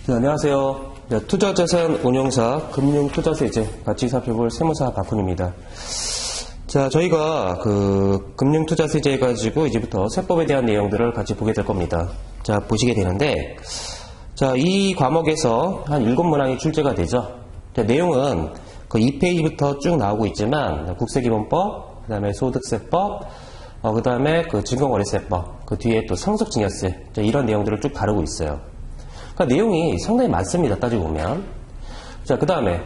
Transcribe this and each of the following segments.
네, 안녕하세요. 네, 투자자산 운용사 금융투자세제 같이 살펴볼 세무사 박훈입니다. 자, 저희가 금융투자세제 가지고 이제부터 세법에 대한 내용들을 같이 보게 될 겁니다. 자, 보시게 되는데, 자, 이 과목에서 한 7문항이 출제가 되죠. 자, 내용은 그 2페이지부터 쭉 나오고 있지만, 국세기본법, 그 다음에 소득세법, 그 다음에 증권거래세법, 그 뒤에 또 상속증여세, 이런 내용들을 쭉 다루고 있어요. 그러니까 내용이 상당히 많습니다. 따지고 보면. 자, 그 다음에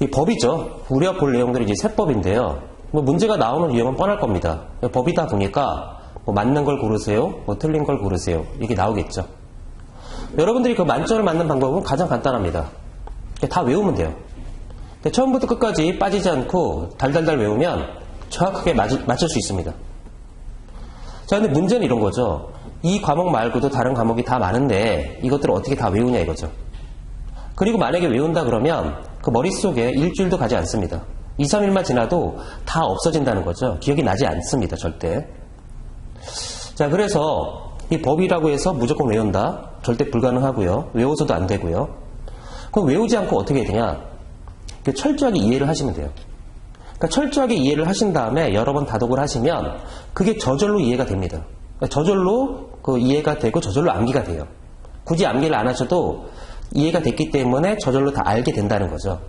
이 법이죠. 우리가 볼 내용들이 이제 세법인데요. 뭐 문제가 나오는 유형은 뻔할 겁니다. 법이다 보니까 뭐 맞는 걸 고르세요, 뭐 틀린 걸 고르세요, 이게 나오겠죠. 여러분들이 그 만점을 맞는 방법은 가장 간단합니다. 다 외우면 돼요. 처음부터 끝까지 빠지지 않고 달달달 외우면 정확하게 맞출 수 있습니다. 자, 근데 문제는 이런 거죠. 이 과목 말고도 다른 과목이 다 많은데 이것들을 어떻게 다 외우냐 이거죠. 그리고 만약에 외운다 그러면 그 머릿속에 일주일도 가지 않습니다. 2, 3일만 지나도 다 없어진다는 거죠. 기억이 나지 않습니다. 절대. 자, 그래서 이 법이라고 해서 무조건 외운다? 절대 불가능하고요. 외워서도 안 되고요. 그럼 외우지 않고 어떻게 해야 되냐? 철저하게 이해를 하시면 돼요. 그러니까 철저하게 이해를 하신 다음에 여러 번 다독을 하시면 그게 저절로 이해가 됩니다. 그러니까 저절로 이해가 되고 저절로 암기가 돼요. 굳이 암기를 안 하셔도 이해가 됐기 때문에 저절로 다 알게 된다는 거죠.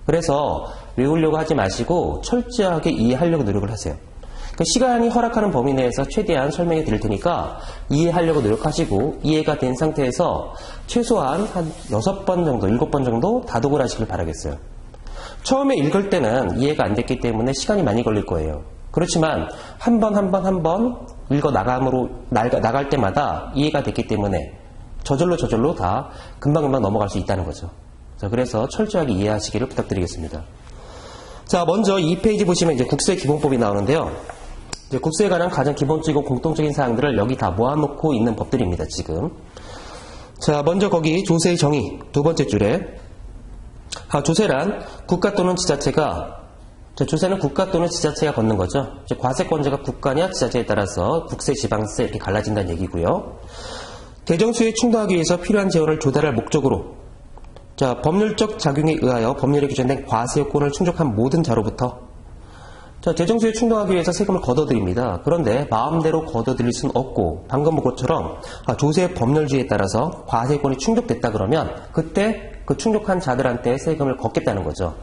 그래서 외우려고 하지 마시고 철저하게 이해하려고 노력을 하세요. 그러니까 시간이 허락하는 범위 내에서 최대한 설명해 드릴 테니까 이해하려고 노력하시고 이해가 된 상태에서 최소한 한 6번 정도, 7번 정도 다독을 하시길 바라겠어요. 처음에 읽을 때는 이해가 안 됐기 때문에 시간이 많이 걸릴 거예요. 그렇지만 한 번 읽어 나갈 때마다 이해가 됐기 때문에 저절로 다 금방금방 넘어갈 수 있다는 거죠. 자, 그래서 철저하게 이해하시기를 부탁드리겠습니다. 자, 먼저 2페이지 보시면 이제 국세기본법이 나오는데요. 이제 국세에 관한 가장 기본적이고 공통적인 사항들을 여기 다 모아놓고 있는 법들입니다, 지금. 자, 먼저 거기 조세의 정의, 두 번째 줄에. 조세란 국가 또는 지자체가, 조세는 국가 또는 지자체가 걷는 거죠. 과세권자가 국가냐 지자체에 따라서 국세, 지방세 이렇게 갈라진다는 얘기고요. 대정수에 충당하기 위해서 필요한 재원을 조달할 목적으로, 자, 법률적 작용에 의하여 법률에 규정된 과세요건을 충족한 모든 자로부터, 자, 대정수에 충당하기 위해서 세금을 걷어들입니다. 그런데 마음대로 걷어들일 수는 없고, 방금 본 것처럼 조세 법률주의에 따라서 과세요건이 충족됐다 그러면 그때 그 충족한 자들한테 세금을 걷겠다는 거죠.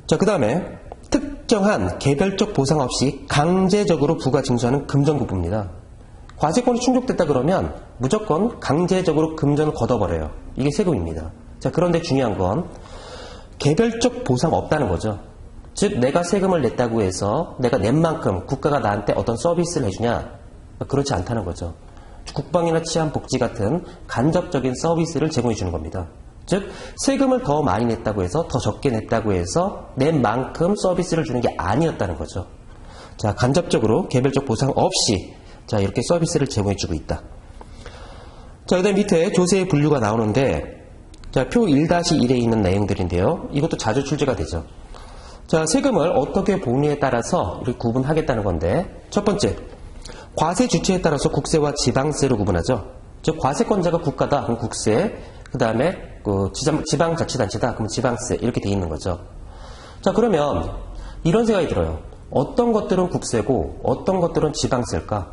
자, 그 다음에 특정한 개별적 보상 없이 강제적으로 부과 징수하는 금전부입니다. 과세권이 충족됐다 그러면 무조건 강제적으로 금전을 걷어버려요. 이게 세금입니다. 자, 그런데 중요한 건 개별적 보상 없다는 거죠. 즉, 내가 세금을 냈다고 해서 내가 낸 만큼 국가가 나한테 어떤 서비스를 해주냐? 그렇지 않다는 거죠. 국방이나 치안, 복지 같은 간접적인 서비스를 제공해 주는 겁니다. 즉, 세금을 더 많이 냈다고 해서 더 적게 냈다고 해서 낸 만큼 서비스를 주는 게 아니었다는 거죠. 자, 간접적으로 개별적 보상 없이 자, 이렇게 서비스를 제공해 주고 있다. 자, 그 다음 밑에 조세의 분류가 나오는데, 자, 표 1-1에 있는 내용들인데요. 이것도 자주 출제가 되죠. 자, 세금을 어떻게 복리에 따라서 우리 구분하겠다는 건데, 첫 번째, 과세 주체에 따라서 국세와 지방세로 구분하죠. 즉, 과세권자가 국가다, 그럼 국세, 그 다음에 지방자치단체다, 그럼 지방세, 이렇게 돼 있는 거죠. 자, 그러면 이런 생각이 들어요. 어떤 것들은 국세고 어떤 것들은 지방세일까?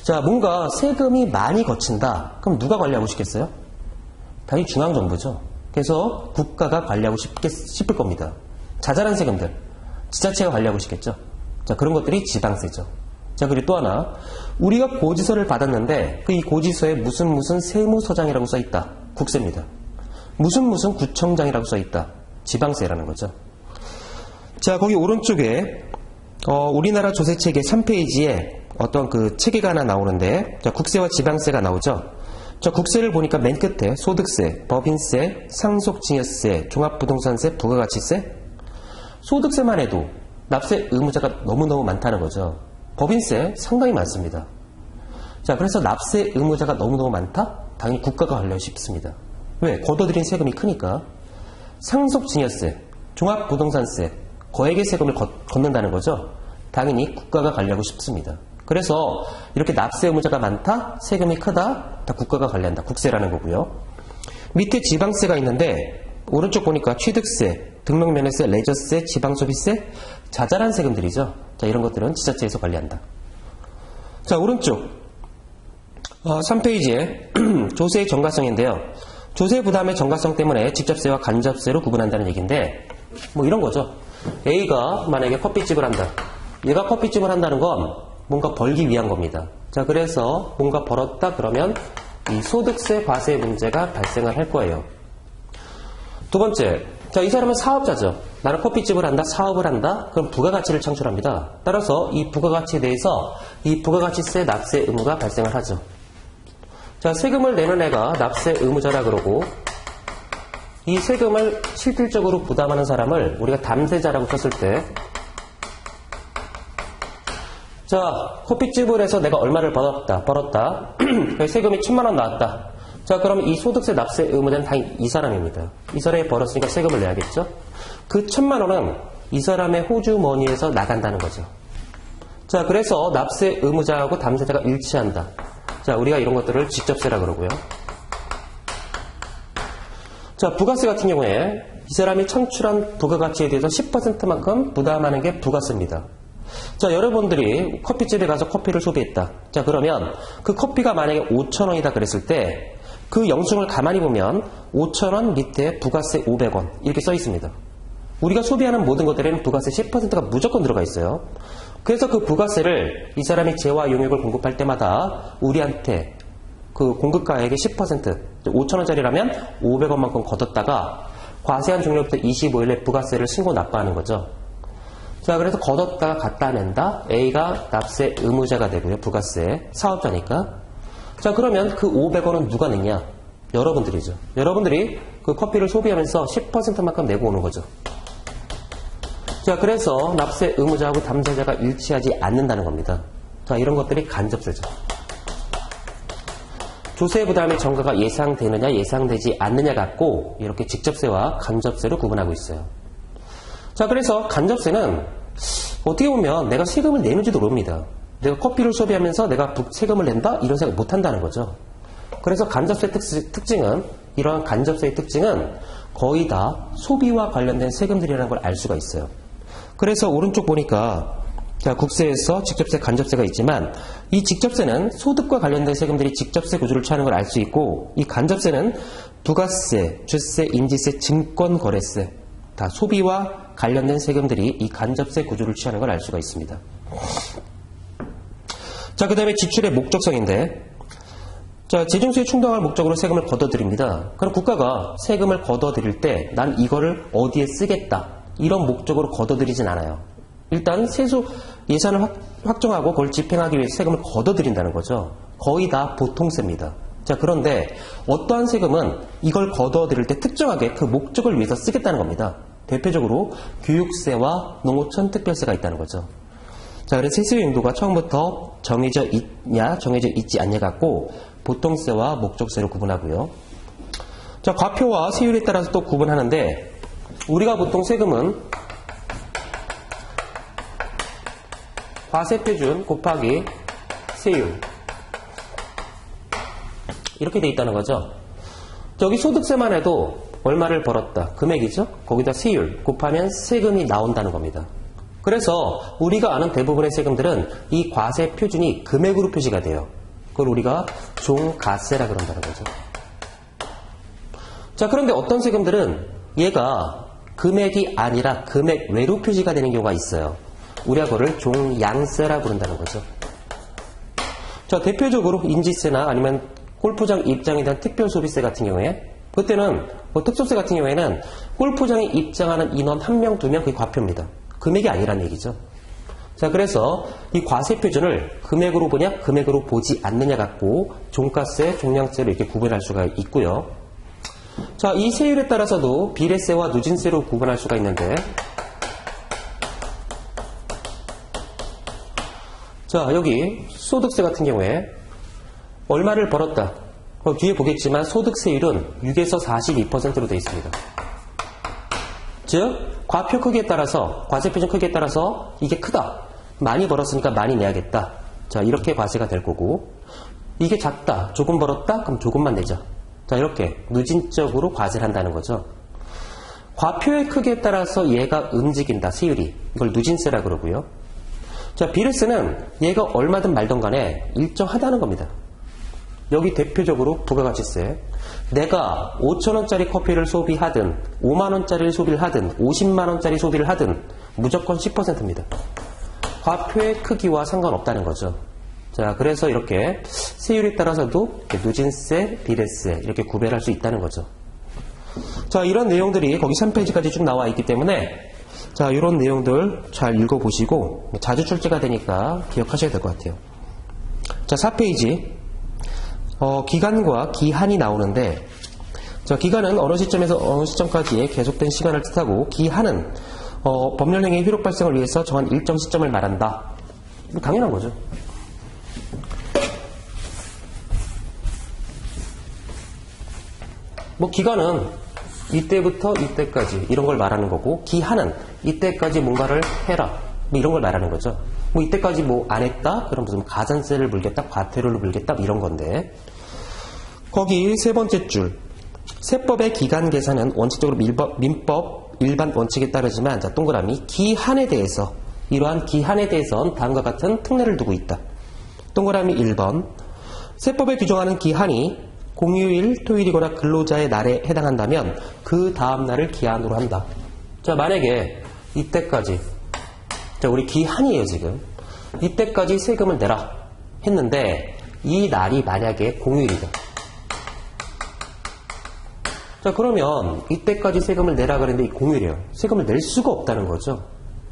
자, 뭔가 세금이 많이 거친다. 그럼 누가 관리하고 싶겠어요? 당연히 중앙정부죠. 그래서 국가가 관리하고 싶을 겁니다. 자잘한 세금들, 지자체가 관리하고 싶겠죠. 자, 그런 것들이 지방세죠. 자, 그리고 또 하나, 우리가 고지서를 받았는데 이 고지서에 무슨 세무서장이라고 써있다. 국세입니다. 무슨 구청장이라고 써있다. 지방세라는 거죠. 자, 거기 오른쪽에 우리나라 조세체계 3페이지에 어떤 그 체계가 하나 나오는데, 자, 국세와 지방세가 나오죠. 자, 국세를 보니까 맨 끝에 소득세, 법인세, 상속증여세, 종합부동산세, 부가가치세, 소득세만 해도 납세 의무자가 너무너무 많다는 거죠. 법인세 상당히 많습니다. 자, 그래서 납세 의무자가 너무너무 많다? 당연히 국가가 관리하고 싶습니다. 왜? 걷어들인 세금이 크니까. 상속증여세, 종합부동산세, 거액의 세금을 걷는다는 거죠. 당연히 국가가 관리하고 싶습니다. 그래서 이렇게 납세 의무자가 많다, 세금이 크다, 다 국가가 관리한다. 국세라는 거고요. 밑에 지방세가 있는데 오른쪽 보니까 취득세, 등록면허세, 레저세, 지방소비세, 자잘한 세금들이죠. 자, 이런 것들은 지자체에서 관리한다. 자, 오른쪽 3페이지에 조세의 정가성인데요. 조세 부담의 정가성 때문에 직접세와 간접세로 구분한다는 얘기인데 뭐 이런 거죠. A가 만약에 커피집을 한다. 얘가 커피집을 한다는 건 뭔가 벌기 위한 겁니다. 자, 그래서 뭔가 벌었다 그러면 이 소득세, 과세 문제가 발생을 할 거예요. 두 번째, 자, 이 사람은 사업자죠. 나는 커피집을 한다, 사업을 한다. 그럼 부가가치를 창출합니다. 따라서 이 부가가치에 대해서 이 부가가치세 납세 의무가 발생을 하죠. 자, 세금을 내는 애가 납세 의무자라 그러고 이 세금을 실질적으로 부담하는 사람을 우리가 담세자라고 썼을 때 자, 커피집을 해서 내가 얼마를 벌었다. 세금이 1000만 원 나왔다. 자, 그럼 이 소득세 납세 의무자는 다 이 사람입니다. 이 사람이 벌었으니까 세금을 내야겠죠? 그 1000만 원은 이 사람의 호주머니에서 나간다는 거죠. 자, 그래서 납세 의무자하고 담세자가 일치한다. 자, 우리가 이런 것들을 직접세라 그러고요. 자, 부가세 같은 경우에 이 사람이 창출한 부가가치에 대해서 10%만큼 부담하는 게 부가세입니다. 자, 여러분들이 커피집에 가서 커피를 소비했다. 자, 그러면 그 커피가 만약에 5,000원이다 그랬을 때 그 영수증을 가만히 보면 5,000원 밑에 부가세 500원 이렇게 써 있습니다. 우리가 소비하는 모든 것들에는 부가세 10%가 무조건 들어가 있어요. 그래서 그 부가세를 이 사람이 재화 용역을 공급할 때마다 우리한테 그 공급가액의 10%, 5,000원짜리라면 500원만큼 걷었다가 과세한 종료부터 25일에 부가세를 신고 납부하는 거죠. 자, 그래서 걷었다가 갖다 낸다. A가 납세 의무자가 되고요. 부가세 사업자니까. 자, 그러면 그 500원은 누가 냈냐? 여러분들이죠. 여러분들이 그 커피를 소비하면서 10%만큼 내고 오는 거죠. 자, 그래서 납세 의무자하고 담세자가 일치하지 않는다는 겁니다. 자, 이런 것들이 간접세죠. 조세 부담의 정가가 예상되느냐 예상되지 않느냐 갖고 이렇게 직접세와 간접세로 구분하고 있어요. 자, 그래서 간접세는 어떻게 보면 내가 세금을 내는지도 모릅니다. 내가 커피를 소비하면서 내가 세금을 낸다? 이런 생각 못 한다는 거죠. 그래서 간접세 특징은 이러한 간접세의 특징은 거의 다 소비와 관련된 세금들이라는 걸 알 수가 있어요. 그래서 오른쪽 보니까 자, 국세에서 직접세, 간접세가 있지만 이 직접세는 소득과 관련된 세금들이 직접세 구조를 취하는 걸 알 수 있고 이 간접세는 부가세, 주세, 인지세, 증권거래세 다 소비와 관련된 세금들이 이 간접세 구조를 취하는 걸 알 수가 있습니다. 자, 그 다음에 지출의 목적성인데 자, 재정수에 충당할 목적으로 세금을 걷어들입니다. 그럼 국가가 세금을 걷어들일 때 난 이거를 어디에 쓰겠다 이런 목적으로 걷어들이진 않아요. 일단 세수 예산을 확정하고 그걸 집행하기 위해서 세금을 걷어들인다는 거죠. 거의 다 보통세입니다. 자, 그런데 어떠한 세금은 이걸 걷어들일 때 특정하게 그 목적을 위해서 쓰겠다는 겁니다. 대표적으로 교육세와 농어촌 특별세가 있다는 거죠. 자, 그래서 세수의 용도가 처음부터 정해져 있냐 정해져 있지 않냐 갖고 보통세와 목적세로 구분하고요. 자, 과표와 세율에 따라서 또 구분하는데 우리가 보통 세금은 과세표준 곱하기 세율 이렇게 돼 있다는 거죠. 저기 소득세만 해도 얼마를 벌었다. 금액이죠. 거기다 세율 곱하면 세금이 나온다는 겁니다. 그래서 우리가 아는 대부분의 세금들은 이 과세표준이 금액으로 표시가 돼요. 그걸 우리가 종가세라 그런다는 거죠. 자, 그런데 어떤 세금들은 얘가 금액이 아니라 금액 외로 표시가 되는 경우가 있어요. 우리가 그거를 종양세라 부른다는 거죠. 자, 대표적으로 인지세나 아니면 골프장 입장에 대한 특별소비세 같은 경우에 그때는 특소세 같은 경우에는 골프장에 입장하는 인원 1명, 2명 그게 과표입니다. 금액이 아니란 얘기죠. 자, 그래서 이 과세표준을 금액으로 보냐 금액으로 보지 않느냐 갖고 종가세, 종량세로 이렇게 구분할 수가 있고요. 자, 이 세율에 따라서도 비례세와 누진세로 구분할 수가 있는데 자, 여기 소득세 같은 경우에 얼마를 벌었다. 뒤에 보겠지만 소득세율은 6에서 42%로 되어 있습니다. 즉, 과표 크기에 따라서, 과세표준 크기에 따라서 이게 크다. 많이 벌었으니까 많이 내야겠다. 자, 이렇게 과세가 될 거고 이게 작다. 조금 벌었다. 그럼 조금만 내자. 자, 이렇게 누진적으로 과세를 한다는 거죠. 과표의 크기에 따라서 얘가 움직인다, 세율이. 이걸 누진세라 그러고요. 자, 비례세는 얘가 얼마든 말든 간에 일정하다는 겁니다. 여기 대표적으로 부가가치세. 내가 5,000원짜리 커피를 소비하든 5만원짜리를 소비를 하든 50만원짜리 소비를 하든 무조건 10%입니다. 과표의 크기와 상관없다는 거죠. 자, 그래서 이렇게 세율에 따라서도 누진세, 비례세 이렇게 구별할 수 있다는 거죠. 자, 이런 내용들이 거기 3페이지까지 쭉 나와 있기 때문에 자, 이런 내용들 잘 읽어보시고 자주 출제가 되니까 기억하셔야 될 것 같아요. 자, 4페이지 기간과 기한이 나오는데 자, 기간은 어느 시점에서 어느 시점까지의 계속된 시간을 뜻하고 기한은 법률행위의 효력 발생을 위해서 정한 일정 시점을 말한다. 당연한 거죠. 뭐 기간은 이때부터 이때까지 이런 걸 말하는 거고 기한은 이때까지 뭔가를 해라 뭐 이런 걸 말하는 거죠. 뭐 이때까지 뭐 안 했다? 그럼 무슨 가산세를 물겠다, 과태료를 물겠다 이런 건데 거기 세 번째 줄 세법의 기간 계산은 원칙적으로 민법 일반 원칙에 따르지만 자, 동그라미 기한에 대해서 이러한 기한에 대해서는 다음과 같은 특례를 두고 있다. 동그라미 1번 세법에 규정하는 기한이 공휴일, 토요일이거나 근로자의 날에 해당한다면 그 다음 날을 기한으로 한다. 자, 만약에 이때까지 자, 우리 기한이에요 지금. 이때까지 세금을 내라 했는데 이 날이 만약에 공휴일이다. 자, 그러면 이때까지 세금을 내라 그랬는데 이 공휴일이에요. 세금을 낼 수가 없다는 거죠.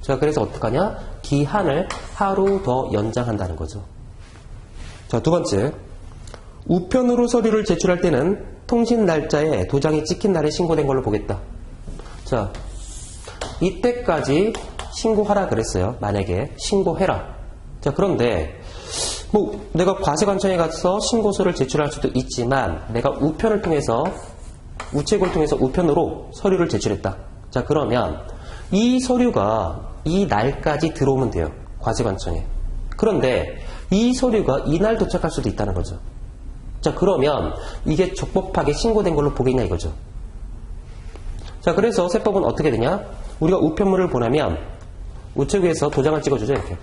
자, 그래서 어떡하냐? 기한을 하루 더 연장한다는 거죠. 자, 두 번째. 우편으로 서류를 제출할 때는 통신 날짜에 도장이 찍힌 날에 신고된 걸로 보겠다. 자, 이때까지 신고하라 그랬어요. 만약에 신고해라. 자, 그런데 뭐 내가 과세관청에 가서 신고서를 제출할 수도 있지만 내가 우편을 통해서 우체국을 통해서 우편으로 서류를 제출했다. 자, 그러면 이 서류가 이 날까지 들어오면 돼요. 과세관청에. 그런데 이 서류가 이날 도착할 수도 있다는 거죠. 자, 그러면 이게 적법하게 신고된 걸로 보겠냐 이거죠. 자, 그래서 세법은 어떻게 되냐? 우리가 우편물을 보내면 우체국에서 도장을 찍어주죠. 이렇게.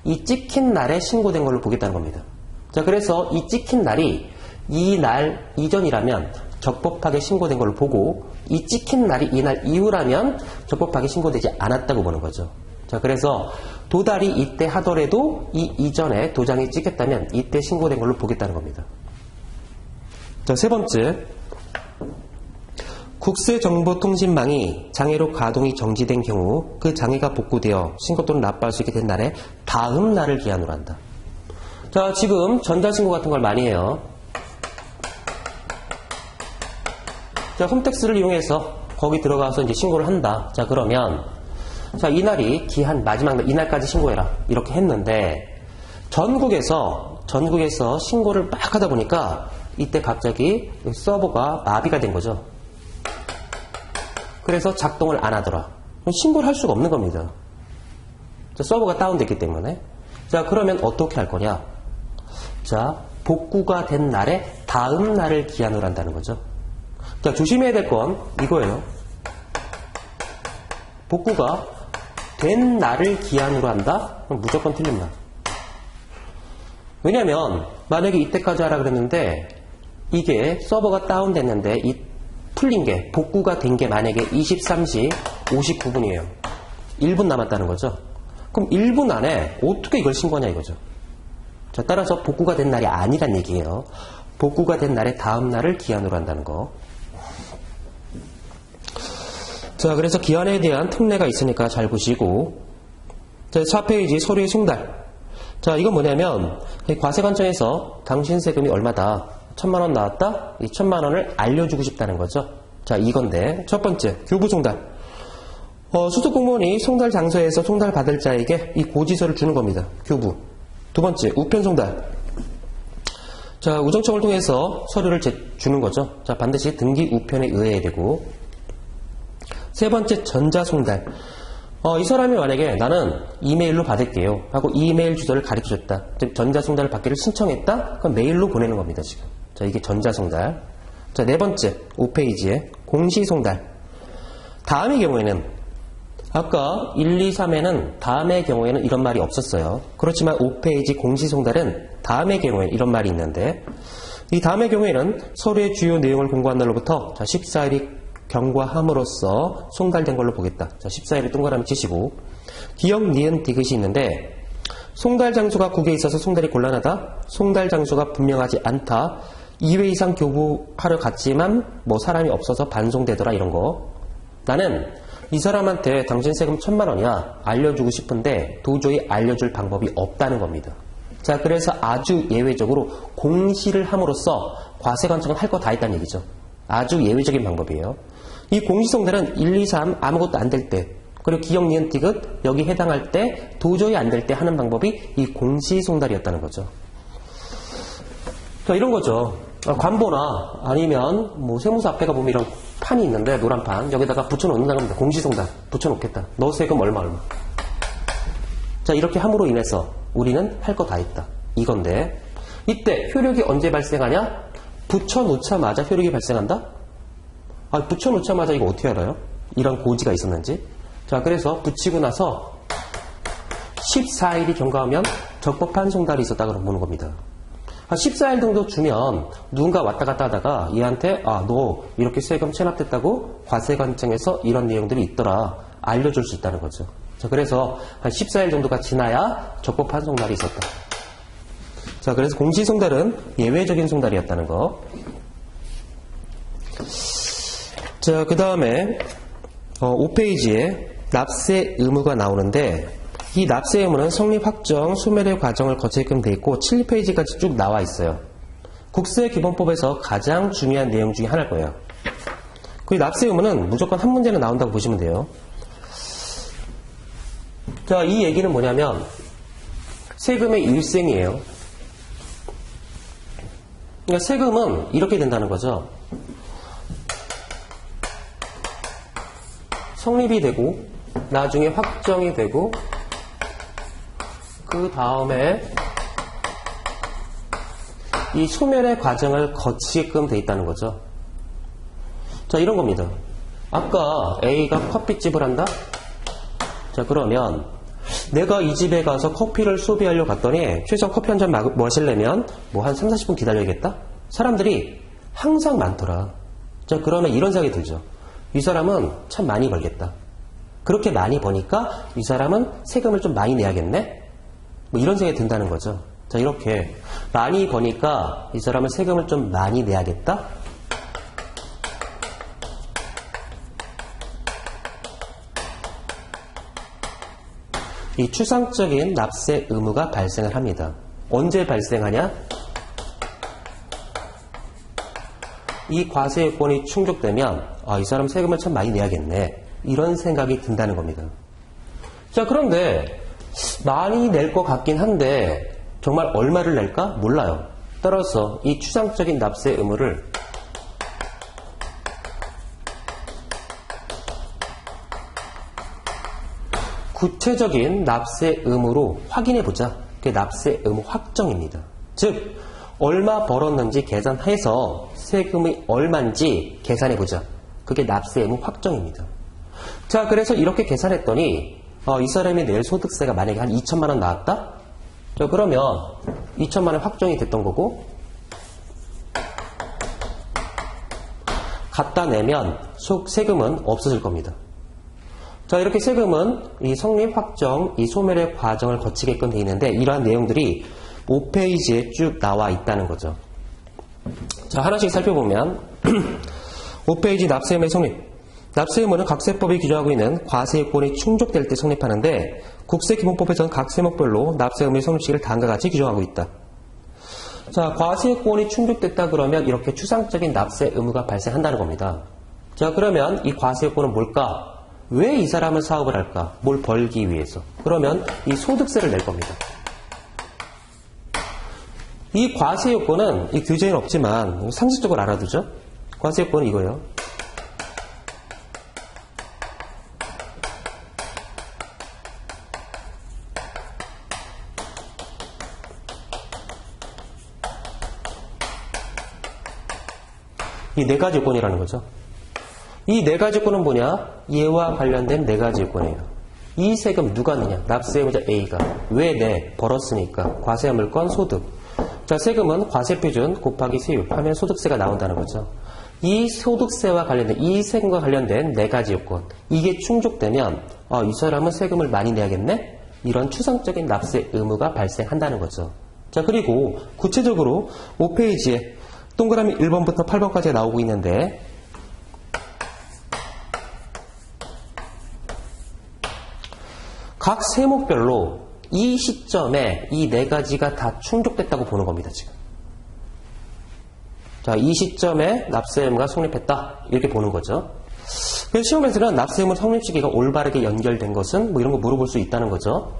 이 찍힌 날에 신고된 걸로 보겠다는 겁니다. 자, 그래서 이 찍힌 날이 이 날 이전이라면 적법하게 신고된 걸로 보고 이 찍힌 날이 이 날 이후라면 적법하게 신고되지 않았다고 보는 거죠. 자, 그래서 도달이 이때 하더라도 이 이전에 도장이 찍혔다면 이때 신고된 걸로 보겠다는 겁니다. 자, 세 번째. 국세정보통신망이 장애로 가동이 정지된 경우 그 장애가 복구되어 신고 또는 납부할 수 있게 된 날에 다음 날을 기한으로 한다. 자, 지금 전자신고 같은 걸 많이 해요. 자, 홈택스를 이용해서 거기 들어가서 이제 신고를 한다. 자, 그러면 자, 이날이 기한 마지막 날 이날까지 신고해라. 이렇게 했는데 전국에서 신고를 막 하다 보니까 이때 갑자기 서버가 마비가 된 거죠. 그래서 작동을 안 하더라. 신고를 할 수가 없는 겁니다. 자, 서버가 다운됐기 때문에. 자, 그러면 어떻게 할 거냐? 자, 복구가 된 날에 다음 날을 기한으로 한다는 거죠. 자, 조심해야 될 건 이거예요. 복구가 된 날을 기한으로 한다? 그럼 무조건 틀립니다. 왜냐면 만약에 이때까지 하라 그랬는데 이게 서버가 다운됐는데 이 풀린 게 복구가 된 게 만약에 23시 59분이에요. 1분 남았다는 거죠. 그럼 1분 안에 어떻게 이걸 신고하냐 이거죠. 자, 따라서 복구가 된 날이 아니란 얘기예요. 복구가 된 날의 다음 날을 기한으로 한다는 거. 자, 그래서 기한에 대한 특례가 있으니까 잘 보시고. 자, 4페이지 서류의 송달. 자, 이건 뭐냐면 과세관청에서 당신 세금이 얼마다 1,000만 원 나왔다? 이 1,000만 원을 알려주고 싶다는 거죠. 자, 이건데 첫 번째 교부 송달. 수습 공무원이 송달 장소에서 송달 받을 자에게 이 고지서를 주는 겁니다. 교부. 두 번째 우편 송달. 자, 우정청을 통해서 서류를 주는 거죠. 자, 반드시 등기 우편에 의해야 되고. 세 번째 전자 송달. 이 사람이 만약에 나는 이메일로 받을게요 하고 이메일 주소를 가르쳐줬다. 즉 전자 송달을 받기를 신청했다. 그럼 메일로 보내는 겁니다. 지금. 자, 이게 전자 송달. 자, 네 번째 5페이지에 공시송달. 다음의 경우에는 아까 1, 2, 3에는 다음의 경우에는 이런 말이 없었어요. 그렇지만 5페이지 공시송달은 다음의 경우에는 이런 말이 있는데 이 다음의 경우에는 서류의 주요 내용을 공고한 날로부터 자, 14일이 경과함으로써 송달된 걸로 보겠다. 자, 14일을 동그라미 치시고 기역, 니은, 디귿이 있는데 송달 장소가 국에 있어서 송달이 곤란하다. 송달 장소가 분명하지 않다. 2회 이상 교부하러 갔지만 뭐 사람이 없어서 반송되더라 이런 거. 나는 이 사람한테 당신 세금 1000만 원이야 알려주고 싶은데 도저히 알려줄 방법이 없다는 겁니다. 자, 그래서 아주 예외적으로 공시를 함으로써 과세관청은 할 거 다 했다는 얘기죠. 아주 예외적인 방법이에요. 이 공시송달은 1, 2, 3 아무것도 안 될 때 그리고 기역, 니은, 디귿 여기 해당할 때 도저히 안 될 때 하는 방법이 이 공시송달이었다는 거죠. 자, 이런 거죠. 관보나 아니면 뭐 세무서 앞에 가보면 이런 판이 있는데 노란 판 여기다가 붙여놓는다고 합니다. 공시송달 붙여놓겠다. 너 세금 얼마. 자, 이렇게 함으로 인해서 우리는 할 거 다 했다. 이건데 이때 효력이 언제 발생하냐? 붙여놓자마자 효력이 발생한다? 아, 붙여놓자마자 이거 어떻게 알아요? 이런 고지가 있었는지. 자, 그래서 붙이고 나서 14일이 경과하면 적법한 송달이 있었다 그러면 보는 겁니다. 한 14일 정도 주면 누군가 왔다 갔다 하다가 얘한테 너 이렇게 세금 체납됐다고 과세관청에서 이런 내용들이 있더라 알려줄 수 있다는 거죠. 자, 그래서 한 14일 정도가 지나야 적법한 송달이 있었다. 자, 그래서 공시송달은 예외적인 송달이었다는 거. 자, 그 다음에 5페이지에 납세 의무가 나오는데 이 납세 의무는 성립 확정, 소멸의 과정을 거치게끔 돼 있고 7페이지까지 쭉 나와 있어요. 국세기본법에서 가장 중요한 내용 중에 하나일 거예요. 그 납세 의무는 무조건 한 문제는 나온다고 보시면 돼요. 자, 이 얘기는 뭐냐면 세금의 일생이에요. 그러니까 세금은 이렇게 된다는 거죠. 성립이 되고 나중에 확정이 되고 그 다음에 이 소멸의 과정을 거치게끔 돼 있다는 거죠. 자, 이런 겁니다. 아까 A가 커피집을 한다? 자, 그러면 내가 이 집에 가서 커피를 소비하려고 갔더니 최소한 커피 한 잔 마시려면 뭐 한 3, 40분 기다려야겠다? 사람들이 항상 많더라. 자, 그러면 이런 생각이 들죠. 이 사람은 참 많이 벌겠다. 그렇게 많이 버니까 이 사람은 세금을 좀 많이 내야겠네? 뭐 이런 생각이 든다는 거죠. 자, 이렇게 많이 버니까 이 사람은 세금을 좀 많이 내야겠다? 이 추상적인 납세 의무가 발생을 합니다. 언제 발생하냐? 이 과세 요건이 충족되면 이 사람 세금을 참 많이 내야겠네. 이런 생각이 든다는 겁니다. 자, 그런데 많이 낼 것 같긴 한데 정말 얼마를 낼까? 몰라요. 따라서 이 추상적인 납세 의무를 구체적인 납세 의무로 확인해보자. 그게 납세 의무 확정입니다. 즉 얼마 벌었는지 계산해서 세금이 얼마인지 계산해보자. 그게 납세 의무 확정입니다. 자, 그래서 이렇게 계산했더니 이 사람이 낼 소득세가 만약에 한 2천만 원 나왔다? 자, 그러면 2천만 원 확정이 됐던 거고 갖다 내면 세금은 없어질 겁니다. 자, 이렇게 세금은 이 성립 확정, 이 소멸의 과정을 거치게끔 되어 있는데 이러한 내용들이 5페이지에 쭉 나와 있다는 거죠. 자, 하나씩 살펴보면 5페이지 납세 의무의 성립. 납세 의무는 각 세법이 규정하고 있는 과세 요건이 충족될 때 성립하는데 국세기본법에서는 각 세목별로 납세 의무의 성립 시기를 다음과 같이 규정하고 있다. 자, 과세 요건이 충족됐다 그러면 이렇게 추상적인 납세 의무가 발생한다는 겁니다. 자, 그러면 이 과세 요건은 뭘까? 왜 이 사람은 사업을 할까? 뭘 벌기 위해서. 그러면 이 소득세를 낼 겁니다. 이 과세 요건은 이 규제는 없지만 상식적으로 알아두죠. 과세 요건은 이거예요. 이 네 가지 요건이라는 거죠. 이 네 가지 요건은 뭐냐? 얘와 관련된 네 가지 요건이에요. 이 세금 누가 내냐? 납세의무자 A가. 왜 내? 벌었으니까. 과세한 물건 소득. 자, 세금은 과세표준 곱하기 세율 하면 소득세가 나온다는 거죠. 이 소득세와 관련된, 이 세금과 관련된 네 가지 요건. 이게 충족되면, 이 사람은 세금을 많이 내야겠네? 이런 추상적인 납세 의무가 발생한다는 거죠. 자, 그리고 구체적으로 5페이지에 동그라미 1번부터 8번까지 나오고 있는데, 각 세목별로 이 시점에 이 네 가지가 다 충족됐다고 보는 겁니다, 지금. 자, 이 시점에 납세 의무가 성립했다. 이렇게 보는 거죠. 그래서 시험에서는 납세 의무 성립 시기가 올바르게 연결된 것은 뭐 이런 거 물어볼 수 있다는 거죠.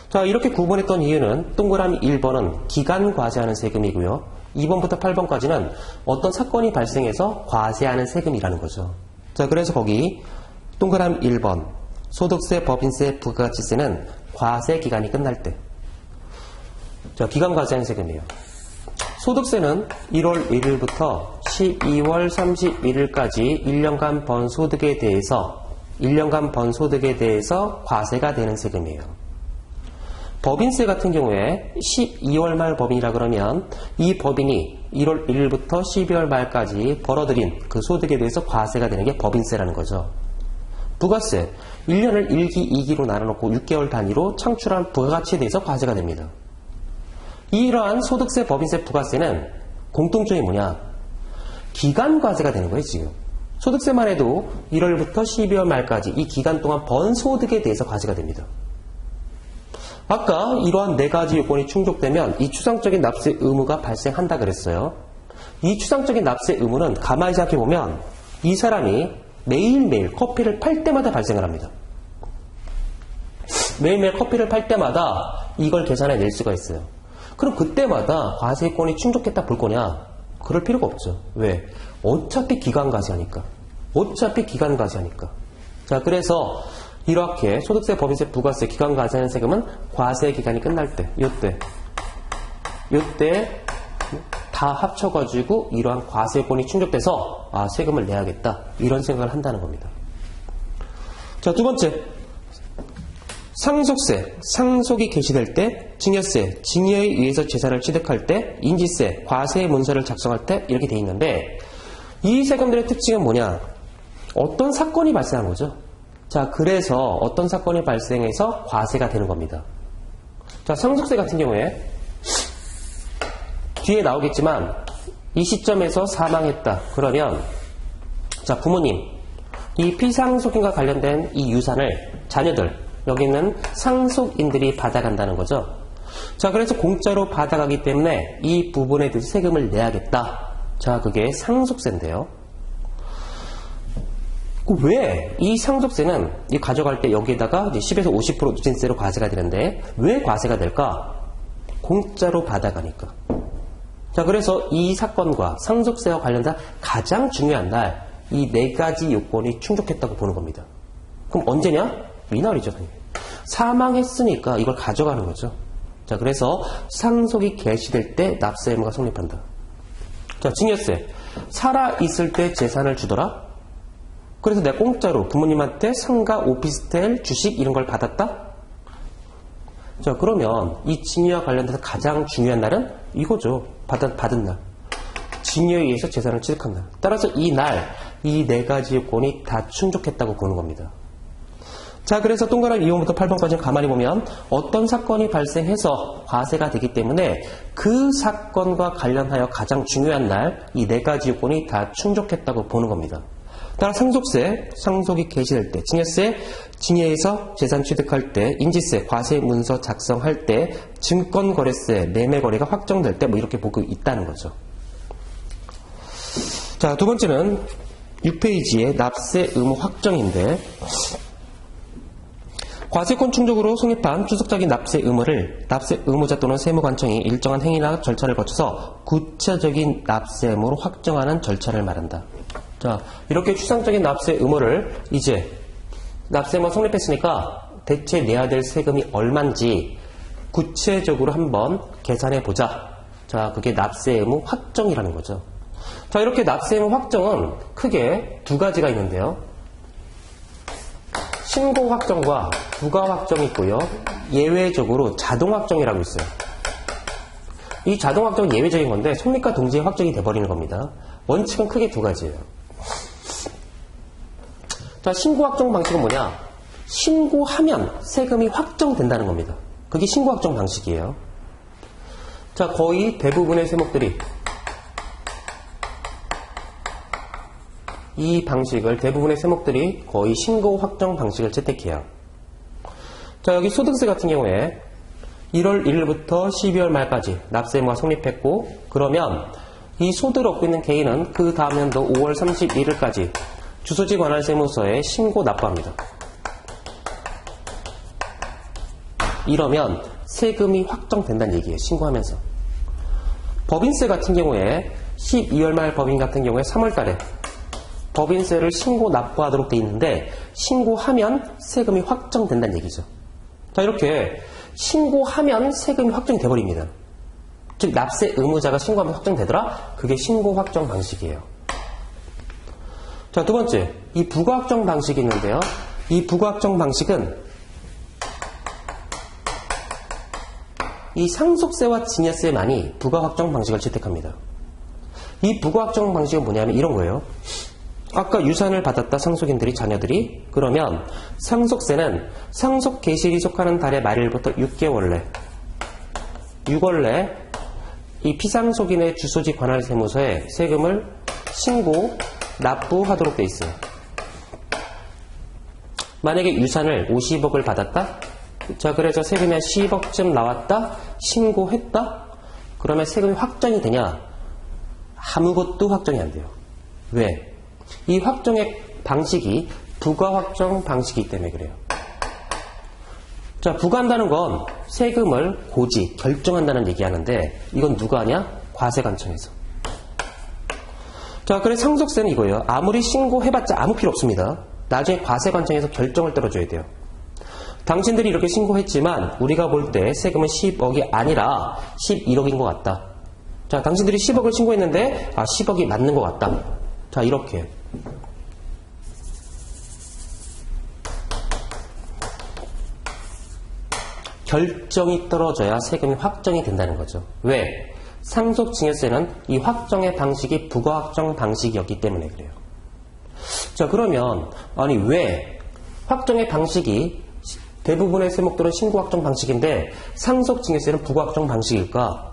자, 이렇게 구분했던 이유는 동그라미 1번은 기간 과세하는 세금이고요. 2번부터 8번까지는 어떤 사건이 발생해서 과세하는 세금이라는 거죠. 자, 그래서 거기 동그라미 1번 소득세, 법인세, 부가가치세는 과세 기간이 끝날 때. 자, 기간 과세하는 세금이에요. 소득세는 1월 1일부터 12월 31일까지 1년간 번 소득에 대해서 과세가 되는 세금이에요. 법인세 같은 경우에 12월 말 법인이라 그러면 이 법인이 1월 1일부터 12월 말까지 벌어들인 그 소득에 대해서 과세가 되는 게 법인세라는 거죠. 부가세, 1년을 1기, 2기로 나눠놓고 6개월 단위로 창출한 부가가치에 대해서 과세가 됩니다. 이러한 소득세, 법인세, 부가세는 공통점이 뭐냐? 기간 과세가 되는 거예요, 지금. 소득세만 해도 1월부터 12월 말까지 이 기간 동안 번 소득에 대해서 과세가 됩니다. 아까 이러한 네 가지 요건이 충족되면 이 추상적인 납세 의무가 발생한다 그랬어요. 이 추상적인 납세 의무는 가만히 생각해보면 이 사람이 매일매일 커피를 팔 때마다 발생을 합니다. 매일매일 커피를 팔 때마다 이걸 계산해 낼 수가 있어요. 그럼 그때마다 과세권이 충족했다 볼 거냐? 그럴 필요가 없죠. 왜? 어차피 기간 과세하니까. 자, 그래서 이렇게 소득세, 법인세, 부가세, 기간 과세하는 세금은 과세 기간이 끝날 때, 요때 다 합쳐가지고 이러한 과세권이 충족돼서 세금을 내야겠다. 이런 생각을 한다는 겁니다. 자, 두 번째. 상속세, 상속이 개시될 때, 증여세, 증여에 의해서 재산을 취득할 때, 인지세, 과세 문서를 작성할 때 이렇게 돼 있는데 이 세금들의 특징은 뭐냐? 어떤 사건이 발생한 거죠. 자, 그래서 어떤 사건이 발생해서 과세가 되는 겁니다. 자, 상속세 같은 경우에 뒤에 나오겠지만 이 시점에서 사망했다. 그러면 자, 부모님, 이 피상속인과 관련된 이 유산을 자녀들, 여기는 상속인들이 받아간다는 거죠. 자, 그래서 공짜로 받아가기 때문에 이 부분에 대해서 세금을 내야겠다. 자, 그게 상속세인데요. 왜 이 상속세는 이 가져갈 때 여기에다가 이제 10에서 50% 누진세로 과세가 되는데 왜 과세가 될까? 공짜로 받아가니까. 자, 그래서 이 사건과 상속세와 관련된 가장 중요한 날 이 네 가지 요건이 충족했다고 보는 겁니다. 그럼 언제냐? 이날이죠. 사망했으니까 이걸 가져가는 거죠. 자, 그래서 상속이 개시될 때 납세 의무가 성립한다. 자, 증여세. 살아있을 때 재산을 주더라? 그래서 내가 공짜로 부모님한테 상가, 오피스텔, 주식 이런 걸 받았다? 자, 그러면 이 증여와 관련돼서 가장 중요한 날은 이거죠. 받은 날. 증여에 의해서 재산을 취득한 날. 따라서 이 날, 이 네 가지 요건이 다 충족했다고 보는 겁니다. 자, 그래서 동그라미 2번부터 8번까지 가만히 보면 어떤 사건이 발생해서 과세가 되기 때문에 그 사건과 관련하여 가장 중요한 날 이 네 가지 요건이 다 충족했다고 보는 겁니다. 따라 상속세, 상속이 개시될 때, 증여세, 증여에서 재산 취득할 때, 인지세, 과세 문서 작성할 때, 증권거래세, 매매거래가 확정될 때 뭐 이렇게 보고 있다는 거죠. 자, 두 번째는 6페이지의 납세 의무 확정인데 과세권 충족으로 성립한 추석적인 납세 의무를 납세 의무자 또는 세무관청이 일정한 행위나 절차를 거쳐서 구체적인 납세 의무로 확정하는 절차를 말한다. 자, 이렇게 추상적인 납세 의무를 이제 납세 의무가 성립했으니까 대체 내야 될 세금이 얼만지 구체적으로 한번 계산해 보자. 자, 그게 납세 의무 확정이라는 거죠. 자, 이렇게 납세 의무 확정은 크게 두 가지가 있는데요. 신고 확정과 부가 확정이 있고요. 예외적으로 자동 확정이라고 있어요. 이 자동 확정은 예외적인 건데 성립과 동시에 확정이 돼버리는 겁니다. 원칙은 크게 두 가지예요. 자, 신고 확정 방식은 뭐냐? 신고하면 세금이 확정된다는 겁니다. 그게 신고 확정 방식이에요. 자, 거의 대부분의 세목들이 이 방식을, 대부분의 세목들이 거의 신고 확정 방식을 채택해요. 자, 여기 소득세 같은 경우에 1월 1일부터 12월 말까지 납세 의무가 성립했고, 그러면 이 소득을 얻고 있는 개인은 그 다음 연도 5월 31일까지 주소지 관할 세무서에 신고 납부합니다. 이러면 세금이 확정된다는 얘기예요. 신고하면서. 법인세 같은 경우에 12월 말 법인 같은 경우에 3월 달에 법인세를 신고 납부하도록 돼 있는데 신고하면 세금이 확정된다는 얘기죠. 자, 이렇게 신고하면 세금이 확정이 돼버립니다. 즉 납세 의무자가 신고하면 확정되더라? 그게 신고 확정 방식이에요. 자, 두 번째, 이 부가 확정 방식이 있는데요. 이 부가 확정 방식은 이 상속세와 증여세만이 부가 확정 방식을 채택합니다. 이 부가 확정 방식은 뭐냐면 이런 거예요. 아까 유산을 받았다 상속인들이, 자녀들이. 그러면 상속세는 상속 개시일이 속하는 달의 말일부터 6개월 내, 6월 내 이 피상속인의 주소지 관할 세무서에 세금을 신고 납부하도록 돼 있어요. 만약에 유산을 50억을 받았다? 자, 그래서 세금이 한 10억쯤 나왔다? 신고했다? 그러면 세금이 확정이 되냐? 아무것도 확정이 안 돼요. 왜? 이 확정의 방식이 부가 확정 방식이기 때문에 그래요. 자, 부과한다는 건 세금을 고지, 결정한다는 얘기하는데 이건 누가 하냐? 과세관청에서. 자, 그래서 상속세는 이거예요. 아무리 신고해봤자 아무 필요 없습니다. 나중에 과세관청에서 결정을 떨어줘야 돼요. 당신들이 이렇게 신고했지만 우리가 볼 때 세금은 10억이 아니라 11억인 것 같다. 자, 당신들이 10억을 신고했는데 10억이 맞는 것 같다. 자, 이렇게. 결정이 떨어져야 세금이 확정이 된다는 거죠. 왜? 상속증여세는 이 확정의 방식이 부가 확정 방식이었기 때문에 그래요. 자, 그러면 아니 왜 확정의 방식이 대부분의 세목들은 신고 확정 방식인데 상속증여세는 부가 확정 방식일까?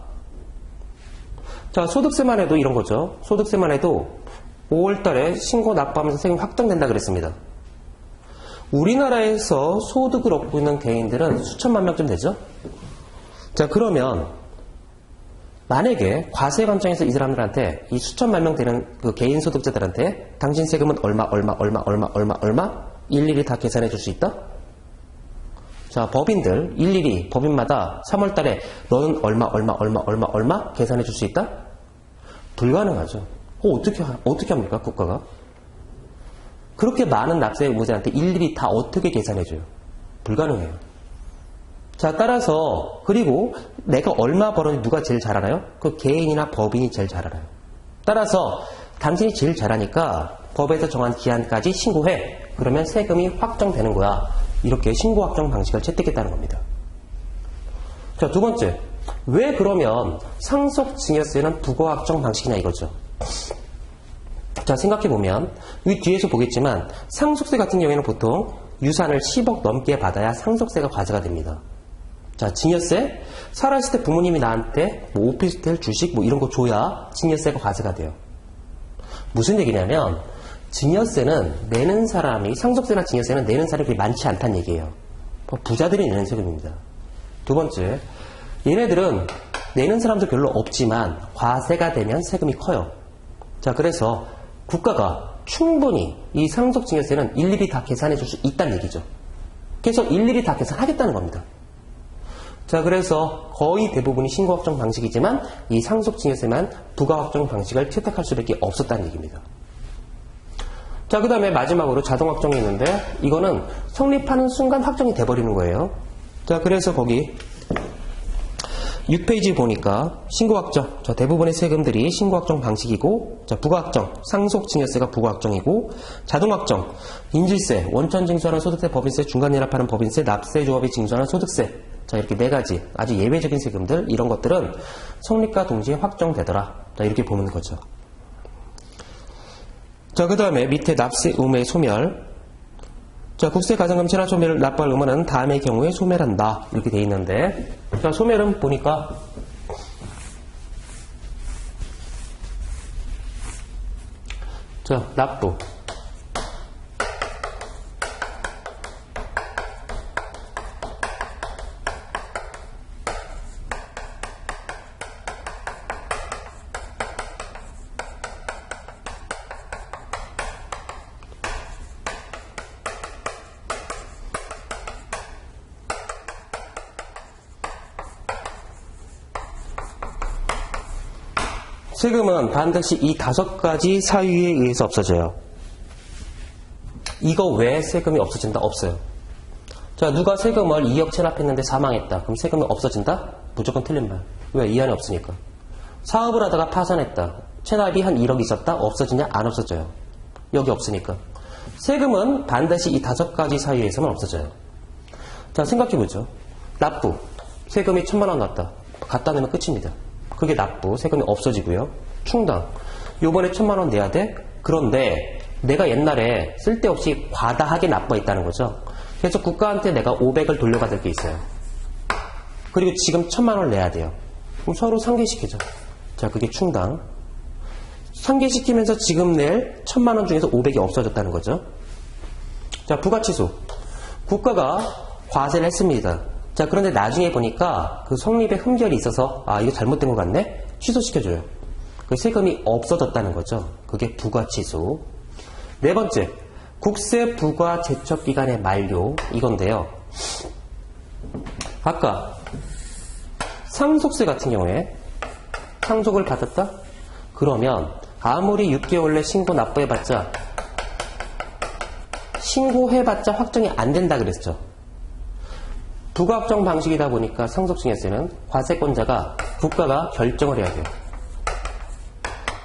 자, 소득세만 해도 이런 거죠. 소득세만 해도 5월 달에 신고 납부하면서 세금이 확정된다 그랬습니다. 우리나라에서 소득을 얻고 있는 개인들은 수천만 명쯤 되죠? 자, 그러면 만약에 과세관청에서 이 사람들한테 이 수천만 명 되는 그 개인 소득자들한테 당신 세금은 얼마 일일이 다 계산해 줄 수 있다? 자, 법인들 일일이 법인마다 3월 달에 너는 얼마 계산해 줄 수 있다? 불가능하죠. 어떻게 합니까, 국가가? 그렇게 많은 납세 의무자한테 일일이 다 어떻게 계산해줘요? 불가능해요. 자, 따라서 그리고 내가 얼마 벌었는지 누가 제일 잘 알아요? 그 개인이나 법인이 제일 잘 알아요. 따라서 당신이 제일 잘하니까 법에서 정한 기한까지 신고해. 그러면 세금이 확정되는 거야. 이렇게 신고 확정 방식을 채택했다는 겁니다. 자, 두 번째. 왜 그러면 상속증여세는 부가 확정 방식이냐 이거죠. 자, 생각해보면 이 뒤에서 보겠지만 상속세 같은 경우에는 보통 유산을 10억 넘게 받아야 상속세가 과세가 됩니다. 자, 증여세 살아있을 때 부모님이 나한테 뭐 오피스텔, 주식 뭐 이런 거 줘야 증여세가 과세가 돼요. 무슨 얘기냐면 증여세는 내는 사람이, 상속세나 증여세는 내는 사람이 그렇게 많지 않다는 얘기예요. 부자들이 내는 세금입니다. 두 번째, 얘네들은 내는 사람도 별로 없지만 과세가 되면 세금이 커요. 자, 그래서 국가가 충분히 이 상속증여세는 일일이 다 계산해 줄 수 있다는 얘기죠. 그래서 일일이 다 계산하겠다는 겁니다. 자, 그래서 거의 대부분이 신고확정 방식이지만 이 상속증여세만 부가확정 방식을 채택할 수밖에 없었다는 얘기입니다. 자, 그 다음에 마지막으로 자동확정이 있는데 이거는 성립하는 순간 확정이 돼버리는 거예요. 자, 그래서 거기 6페이지 보니까 신고확정. 자, 대부분의 세금들이 신고확정 방식이고, 자, 부가확정. 상속증여세가 부가확정이고, 자동확정. 인질세, 원천 징수하는 소득세, 법인세, 중간연합하는 법인세, 납세조합이 징수하는 소득세. 자, 이렇게 네 가지 아주 예외적인 세금들, 이런 것들은 성립과 동시에 확정되더라. 자, 이렇게 보는 거죠. 자, 그 다음에 밑에 납세 의무의 소멸. 자, 국세 가정금 체납 소멸을 납부할 의무는 다음의 경우에 소멸한다. 이렇게 돼 있는데, 자, 소멸은 보니까 자, 납부. 세금은 반드시 이 5가지 사유에 의해서 없어져요. 이거 왜 세금이 없어진다? 없어요. 자, 누가 세금을 2억 체납했는데 사망했다. 그럼 세금이 없어진다? 무조건 틀린 말. 왜? 이 안에 없으니까. 사업을 하다가 파산했다. 체납이 한 1억 있었다? 없어지냐? 안 없어져요. 여기 없으니까. 세금은 반드시 이 5가지 사유에서만 없어져요. 자, 생각해보죠. 납부. 세금이 1,000만 원 났다. 갖다 내면 끝입니다. 그게 납부, 세금이 없어지고요. 충당, 요번에 1,000만 원 내야 돼? 그런데 내가 옛날에 쓸데없이 과다하게 납부했다는 거죠. 그래서 국가한테 내가 500을 돌려받을 게 있어요. 그리고 지금 1,000만 원을 내야 돼요. 그럼 서로 상계시키죠. 자, 그게 충당. 상계시키면서 지금 낼 1,000만 원 중에서 500이 없어졌다는 거죠. 자, 부가치수. 국가가 과세를 했습니다. 자, 그런데 나중에 보니까 그 성립에 흠결이 있어서 아, 이거 잘못된 것 같네? 취소시켜줘요. 그 세금이 없어졌다는 거죠. 그게 부가취소. 네 번째, 국세 부과 제척기간의 만료. 이건데요. 아까 상속세 같은 경우에 상속을 받았다? 그러면 아무리 6개월 내 신고 납부해봤자 신고해봤자 확정이 안 된다 그랬죠. 부가확정 방식이다 보니까 상속증여세는 과세권자가 국가가 결정을 해야 돼요.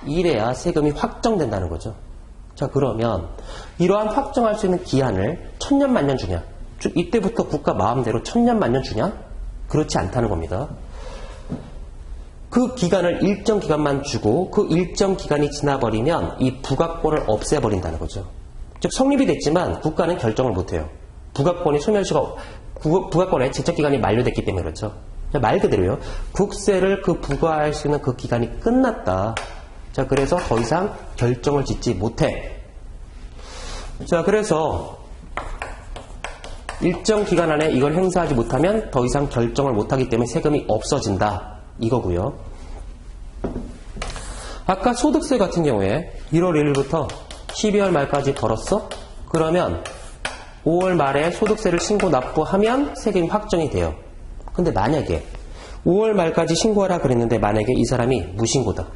이래야 세금이 확정된다는 거죠. 자, 그러면 이러한 확정할 수 있는 기한을 1000년 만년 주냐? 이때부터 국가 마음대로 1000년 만년 주냐? 그렇지 않다는 겁니다. 그 기간을 일정 기간만 주고 그 일정 기간이 지나버리면 이 부가권을 없애버린다는 거죠. 즉 성립이 됐지만 국가는 결정을 못해요. 부가권이 소멸시가 부가권의 제척기간이 만료됐기 때문에 그렇죠. 말 그대로요. 국세를 그 부과할 수 있는 그 기간이 끝났다. 자, 그래서 더 이상 결정을 짓지 못해. 자, 그래서 일정 기간 안에 이걸 행사하지 못하면 더 이상 결정을 못하기 때문에 세금이 없어진다. 이거고요. 아까 소득세 같은 경우에 1월 1일부터 12월 말까지 벌었어? 그러면 5월 말에 소득세를 신고 납부하면 세금이 확정이 돼요. 근데 만약에 5월 말까지 신고하라 그랬는데 만약에 이 사람이 무신고다.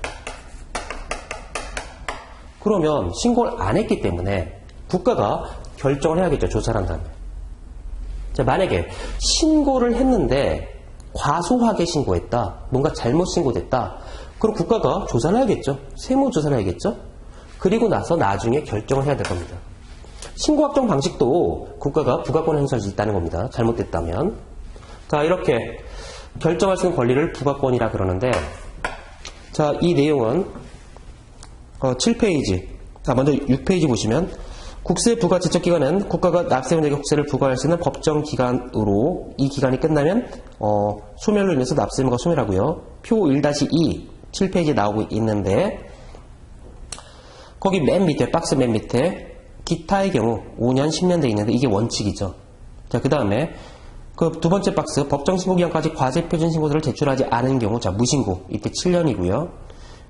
그러면 신고를 안 했기 때문에 국가가 결정을 해야겠죠. 조사를 한 다음에. 자, 만약에 신고를 했는데 과소하게 신고했다. 뭔가 잘못 신고됐다. 그럼 국가가 조사를 해야겠죠. 세무조사를 해야겠죠. 그리고 나서 나중에 결정을 해야 될 겁니다. 신고확정 방식도 국가가 부가권을 행사할 수 있다는 겁니다. 잘못됐다면. 자, 이렇게 결정할 수 있는 권리를 부가권이라 그러는데, 자, 이 내용은 7페이지, 먼저 6페이지 보시면 국세 부과 제척기간은 국가가 납세원에게 국세를 부과할 수 있는 법정 기간으로 이 기간이 끝나면 소멸로 인해서 납세 의무가 소멸하고요. 표 1-2 7페이지에 나오고 있는데 거기 맨 밑에 박스 맨 밑에 기타의 경우 5년 10년 돼 있는데 이게 원칙이죠. 자, 그 다음에 그 두 번째 박스 법정 신고 기간까지 과세 표준 신고서를 제출하지 않은 경우 자 무신고 이때 7년이고요.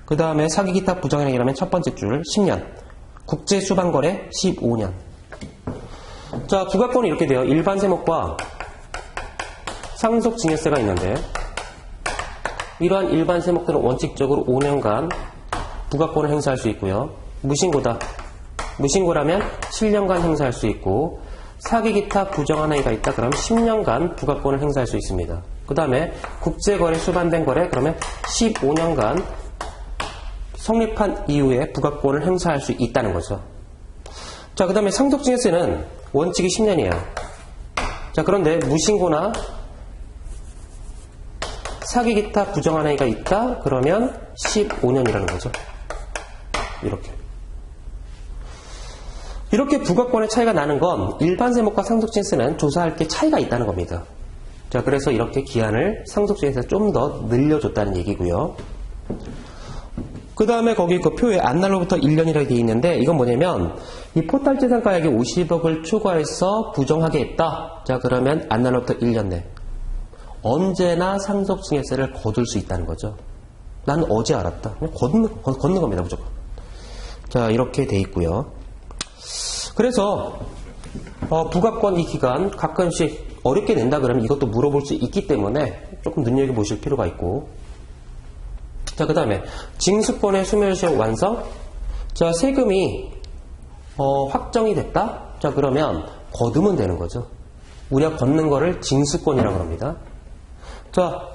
그 다음에 사기 기타 부정행위라면 첫 번째 줄 10년, 국제 수반거래 15년. 자, 부가권이 이렇게 돼요. 일반 세목과 상속증여세가 있는데 이러한 일반 세목들은 원칙적으로 5년간 부가권을 행사할 수 있고요. 무신고다. 무신고라면 7년간 행사할 수 있고 사기 기타 부정한 행위가 있다 그러면 10년간 부가권을 행사할 수 있습니다. 그 다음에 국제거래 수반된 거래, 그러면 15년간 성립한 이후에 부가권을 행사할 수 있다는 거죠. 자, 그 다음에 상속증여세는 원칙이 10년이에요. 자, 그런데 무신고나 사기 기타 부정한 행위가 있다? 그러면 15년이라는 거죠. 이렇게 부가권의 차이가 나는 건 일반 세목과 상속증여세는 조사할 게 차이가 있다는 겁니다. 자, 그래서 이렇게 기한을 상속증여세에서 좀 더 늘려줬다는 얘기고요. 그 다음에 거기 그 표에 안날로부터 1년이라고 되어 있는데 이건 뭐냐면 이 포탈재산가액이 50억을 초과해서 부정하게 했다. 자, 그러면 안날로부터 1년 내 언제나 상속증여세를 거둘 수 있다는 거죠. 난 어제 알았다. 그냥 걷는 겁니다, 무조건. 자, 이렇게 돼 있고요. 그래서 부가권 이 기간 가끔씩 어렵게 낸다 그러면 이것도 물어볼 수 있기 때문에 조금 눈여겨보실 필요가 있고. 자, 그 다음에 징수권의 소멸시효 완성. 자, 세금이 확정이 됐다. 자, 그러면 거두면 되는 거죠. 우리가 걷는 거를 징수권이라고 합니다. 자,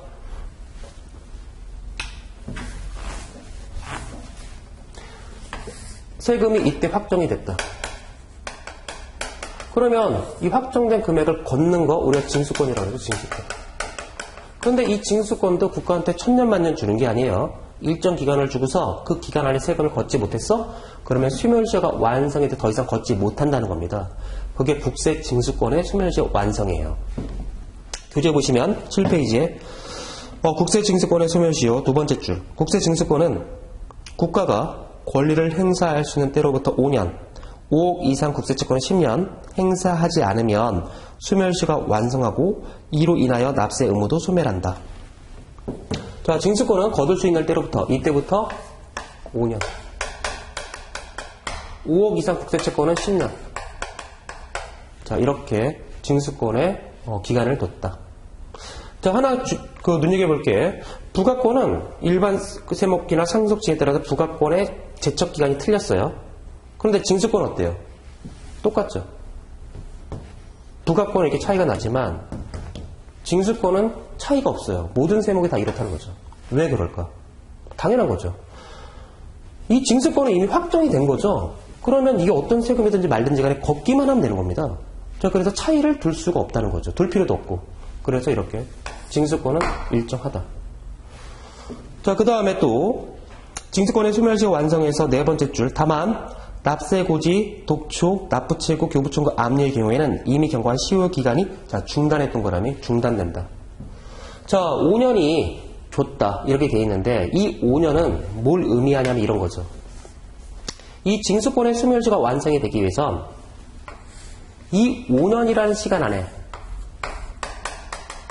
세금이 이때 확정이 됐다. 그러면 이 확정된 금액을 걷는 거 우리가 징수권이라고 해서 징수권. 그런데 이 징수권도 국가한테 1000년 만년 주는 게 아니에요. 일정 기간을 주고서 그 기간 안에 세금을 걷지 못했어? 그러면 소멸시효가 완성이 돼 더 이상 걷지 못한다는 겁니다. 그게 국세 징수권의 소멸시효 완성이에요. 교재 보시면 7페이지에 국세 징수권의 소멸시효 두 번째 줄. 국세 징수권은 국가가 권리를 행사할 수 있는 때로부터 5년, 5억 이상 국세채권은 10년 행사하지 않으면 소멸시효가 완성하고 이로 인하여 납세 의무도 소멸한다. 자, 징수권은 거둘 수 있는 때로부터 이때부터 5년, 5억 이상 국세채권은 10년. 자, 이렇게 징수권의 기간을 뒀다. 자, 하나 눈여겨볼 게 부가권은 일반 세목이나 상속증에 따라서 부가권의 제척 기간이 틀렸어요. 그런데 징수권은 어때요? 똑같죠. 부가권은 이렇게 차이가 나지만 징수권은 차이가 없어요. 모든 세목이 다 이렇다는 거죠. 왜 그럴까? 당연한 거죠. 이 징수권은 이미 확정이 된 거죠. 그러면 이게 어떤 세금이든지 말든지 간에 걷기만 하면 되는 겁니다. 자, 그래서 차이를 둘 수가 없다는 거죠. 둘 필요도 없고. 그래서 이렇게 징수권은 일정하다. 자, 그 다음에 또 징수권의 소멸시효 완성에서 네 번째 줄. 다만 납세고지, 독촉, 납부채고, 교부청구, 압류의 경우에는 이미 경과한 시효 기간이 중단했던 거라면 중단된다. 자, 5년이 줬다 이렇게 돼 있는데 이 5년은 뭘 의미하냐면 이런 거죠. 이 징수권의 소멸시효가 완성이 되기 위해선 이 5년이라는 시간 안에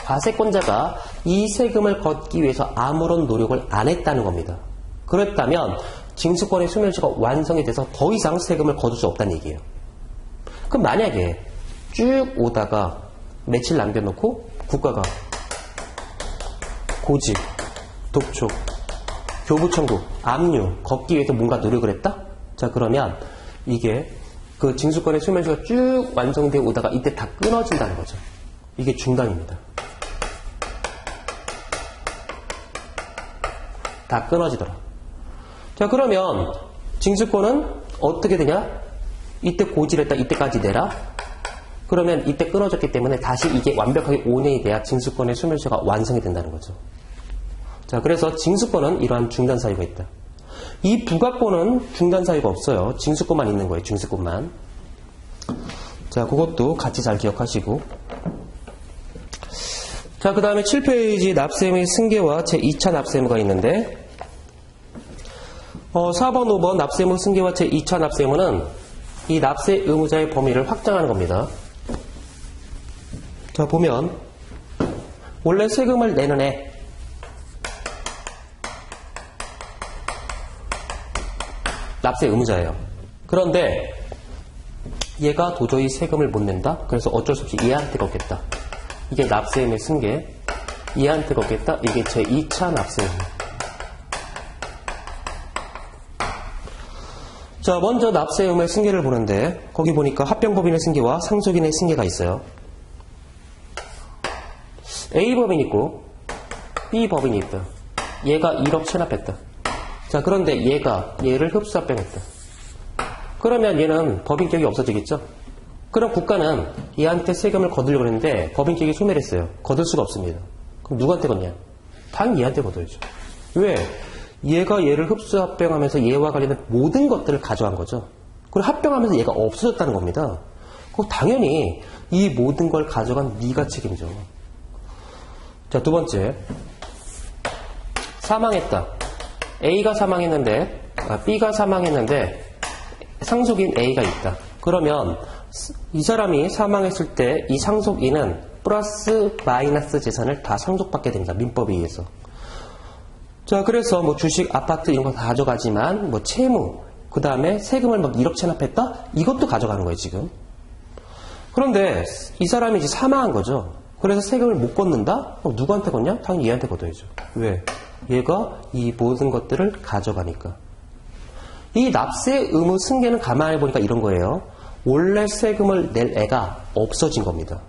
과세권자가 이 세금을 걷기 위해서 아무런 노력을 안 했다는 겁니다. 그랬다면 징수권의 소멸시효가 완성이 돼서 더 이상 세금을 거둘 수 없다는 얘기예요. 그럼 만약에 쭉 오다가 며칠 남겨놓고 국가가 고지, 독촉, 교부청구, 압류 걷기 위해서 뭔가 노력을 했다? 자, 그러면 이게 그 징수권의 소멸시효가 쭉 완성되어 오다가 이때 다 끊어진다는 거죠. 이게 중단입니다. 다 끊어지더라. 자, 그러면 징수권은 어떻게 되냐? 이때 고지를 했다. 이때까지 내라. 그러면 이때 끊어졌기 때문에 다시 이게 완벽하게 5년이 돼야 징수권의 소멸시효가 완성이 된다는 거죠. 자, 그래서 징수권은 이러한 중단 사유가 있다. 이 부가권은 중단 사유가 없어요. 징수권만 있는 거예요. 징수권만. 자, 그것도 같이 잘 기억하시고. 자, 그 다음에 7페이지 납세 의무의 승계와 제2차 납세 의무가 있는데 4번, 5번 납세 의무 승계와 제2차 납세 의무는 이 납세 의무자의 범위를 확장하는 겁니다. 자, 보면 원래 세금을 내는 애 납세 의무자예요. 그런데 얘가 도저히 세금을 못 낸다? 그래서 어쩔 수 없이 얘한테 걷겠다. 이게 납세 의무의 승계. 얘한테 걷겠다? 이게 제2차 납세 의무. 자, 먼저 납세 의무의 승계를 보는데 거기 보니까 합병법인의 승계와 상속인의 승계가 있어요. A 법인이 있고 B 법인이 있다. 얘가 1억 체납했다. 자, 그런데 얘가 얘를 흡수합병했다. 그러면 얘는 법인격이 없어지겠죠? 그럼 국가는 얘한테 세금을 거두려고 했는데 법인격이 소멸했어요. 거둘 수가 없습니다. 그럼 누구한테 걷냐? 당연히 얘한테 거둬야죠. 왜? 얘가 얘를 흡수합병하면서 얘와 관련된 모든 것들을 가져간 거죠. 그리고 합병하면서 얘가 없어졌다는 겁니다. 그럼 당연히 이 모든 걸 가져간 네가 책임져. 자, 두 번째. 사망했다. A가 사망했는데, B가 사망했는데 상속인 A가 있다. 그러면 이 사람이 사망했을 때 이 상속인은 플러스 마이너스 재산을 다 상속받게 됩니다. 민법에 의해서. 자, 그래서 뭐 주식, 아파트 이런 거 다 가져가지만 뭐 채무, 그 다음에 세금을 막 1억 체납했다? 이것도 가져가는 거예요, 지금. 그런데 이 사람이 이제 사망한 거죠. 그래서 세금을 못 걷는다? 누구한테 걷냐? 당연히 얘한테 걷어야죠. 왜? 얘가 이 모든 것들을 가져가니까. 이 납세 의무 승계는 가만히 보니까 이런 거예요. 원래 세금을 낼 애가 없어진 겁니다.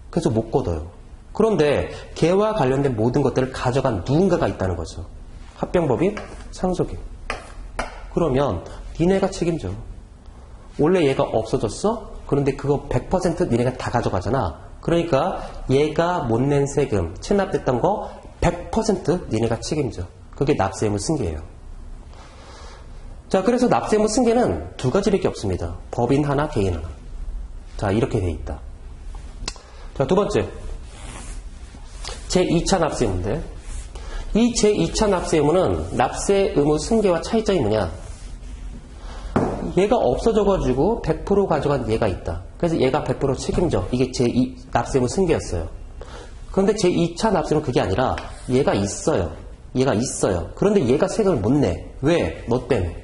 그래서 못 걷어요. 그런데 걔와 관련된 모든 것들을 가져간 누군가가 있다는 거죠. 합병법인, 상속인. 그러면 니네가 책임져. 원래 얘가 없어졌어? 그런데 그거 100% 니네가 다 가져가잖아. 그러니까 얘가 못 낸 세금, 체납됐던 거 100% 니네가 책임져. 그게 납세의무 승계예요. 자, 그래서 납세의무 승계는 두 가지밖에 없습니다. 법인 하나, 개인 하나. 자, 이렇게 돼 있다. 자, 두 번째. 제2차 납세의무인데, 이 제2차 납세의무는 납세의무 승계와 차이점이 뭐냐? 얘가 없어져가지고 100% 가져간 얘가 있다. 그래서 얘가 100% 책임져. 이게 제2 납세의무 승계였어요. 그런데 제2차 납세는 그게 아니라 얘가 있어요. 얘가 있어요. 그런데 얘가 세금을 못 내. 왜? 너 때문에.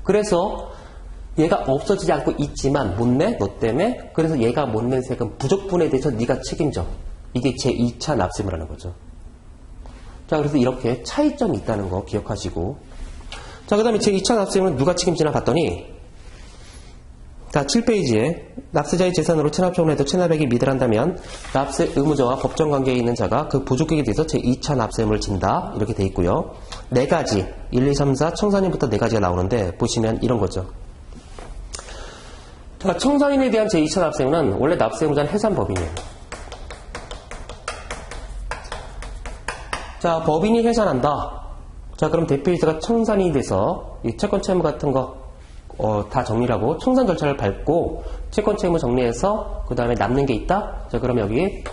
그래서 얘가 없어지지 않고 있지만 못 내? 너 때문에. 그래서 얘가 못 낸 세금 부족분에 대해서 네가 책임져. 이게 제2차 납세의무라는 거죠. 자, 그래서 이렇게 차이점이 있다는 거 기억하시고. 자, 그 다음에 제2차 납세의무는 누가 책임지나 봤더니, 자, 7페이지에 납세자의 재산으로 체납청을 해도 체납액이 미달한다면 납세 의무자와 법정 관계에 있는 자가 그 부족액에 대해서 제2차 납세 의무를 진다. 이렇게 돼 있고요. 네 가지, 1, 2, 3, 4 청산인부터 네 가지가 나오는데 보시면 이런 거죠. 자, 청산인에 대한 제2차 납세 의무는 원래 납세 의무자는 해산법인이에요. 자, 법인이 해산한다. 자, 그럼 대표이사가 청산인이 돼서 이 채권 채무 같은 거 다 정리를 하고 청산 절차를 밟고 채권 채무 정리해서 그 다음에 남는 게 있다. 자, 그럼 여기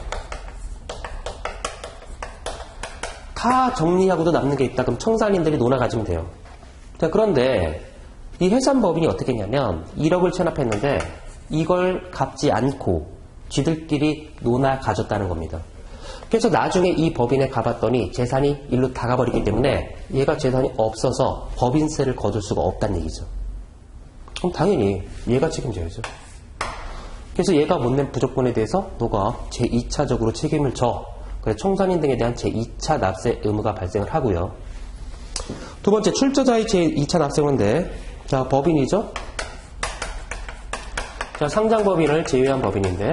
다 정리하고도 남는 게 있다. 그럼 청산인들이 논아 가지면 돼요. 자, 그런데 이 해산법인이 어떻게 했냐면 1억을 체납했는데 이걸 갚지 않고 쥐들끼리 논아 가졌다는 겁니다. 그래서 나중에 이 법인에 가봤더니 재산이 일로 다 가버리기 때문에 얘가 재산이 없어서 법인세를 거둘 수가 없다는 얘기죠. 그럼 당연히 얘가 책임져야죠. 그래서 얘가 못 낸 부족분에 대해서 너가 제2차적으로 책임을 져. 그래서 청산인 등에 대한 제2차 납세 의무가 발생을 하고요. 두 번째, 출저자의 제2차 납세 의무인데, 자, 법인이죠. 자, 상장법인을 제외한 법인인데,